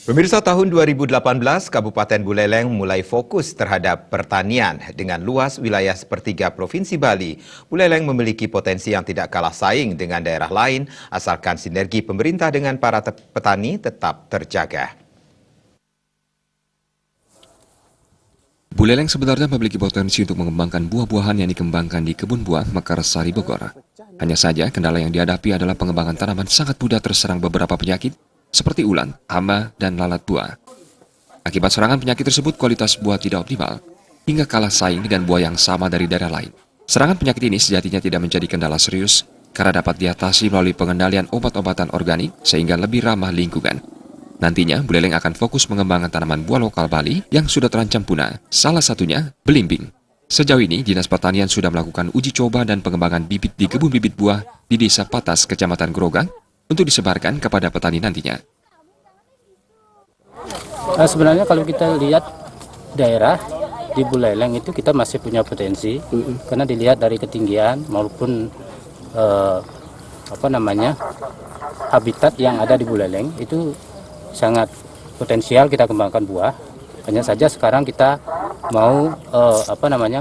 Pemirsa, tahun 2018, Kabupaten Buleleng mulai fokus terhadap pertanian. Dengan luas wilayah sepertiga Provinsi Bali, Buleleng memiliki potensi yang tidak kalah saing dengan daerah lain, asalkan sinergi pemerintah dengan para petani tetap terjaga. Buleleng sebenarnya memiliki potensi untuk mengembangkan buah-buahan yang dikembangkan di kebun buah Mekarsari Bogor. Hanya saja, kendala yang dihadapi adalah pengembangan tanaman sangat mudah terserang beberapa penyakit, seperti ulat, hama, dan lalat buah. Akibat serangan penyakit tersebut, kualitas buah tidak optimal, hingga kalah saing dengan buah yang sama dari daerah lain. Serangan penyakit ini sejatinya tidak menjadi kendala serius, karena dapat diatasi melalui pengendalian obat-obatan organik sehingga lebih ramah lingkungan. Nantinya, Buleleng akan fokus mengembangkan tanaman buah lokal Bali yang sudah terancam punah, salah satunya belimbing. Sejauh ini, Dinas Pertanian sudah melakukan uji coba dan pengembangan bibit di kebun bibit buah di Desa Patas, Kecamatan Grogang, untuk disebarkan kepada petani nantinya. Sebenarnya kalau kita lihat daerah di Buleleng itu kita masih punya potensi, karena dilihat dari ketinggian maupun habitat yang ada di Buleleng itu sangat potensial kita kembangkan buah. Hanya saja sekarang kita mau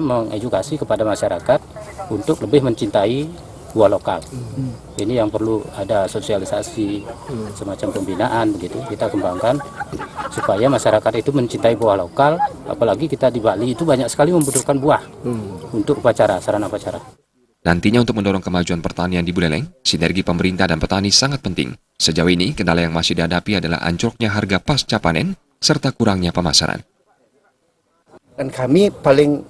mengedukasi kepada masyarakat untuk lebih mencintai buah lokal. Ini yang perlu ada sosialisasi, semacam pembinaan begitu kita kembangkan supaya masyarakat itu mencintai buah lokal. Apalagi kita di Bali itu banyak sekali membutuhkan buah untuk upacara, sarana upacara. Nantinya untuk mendorong kemajuan pertanian di Buleleng, sinergi pemerintah dan petani sangat penting. Sejauh ini, kendala yang masih dihadapi adalah anjloknya harga pasca panen serta kurangnya pemasaran. Dan kami paling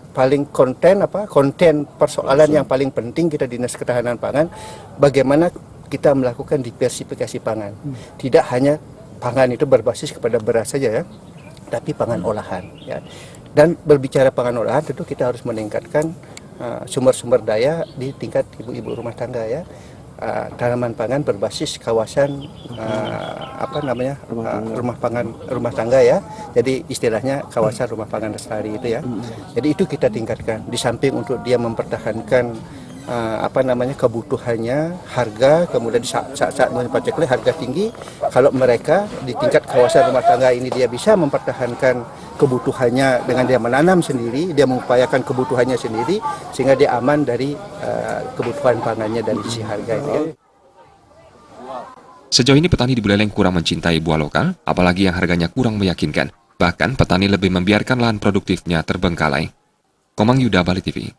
konten persoalan yang paling penting kita Dinas Ketahanan Pangan, bagaimana kita melakukan diversifikasi pangan. Tidak hanya pangan itu berbasis kepada beras saja ya, tapi pangan olahan ya. Dan berbicara pangan olahan tentu kita harus meningkatkan sumber-sumber daya di tingkat ibu-ibu rumah tangga ya. Tanaman pangan berbasis kawasan rumah tangga ya. Jadi istilahnya kawasan rumah pangan lestari itu ya. Jadi itu kita tingkatkan. Di samping untuk dia mempertahankan kebutuhannya, harga, kemudian saat mencapai harga tinggi. Kalau mereka di tingkat kawasan rumah tangga ini dia bisa mempertahankan kebutuhannya dengan dia menanam sendiri, dia mengupayakan kebutuhannya sendiri, sehingga dia aman dari kebutuhan pangannya dari sisi harga itu ya. Sejauh ini petani di Buleleng kurang mencintai buah lokal, apalagi yang harganya kurang meyakinkan. Bahkan petani lebih membiarkan lahan produktifnya terbengkalai. Komang Yuda, Bali TV.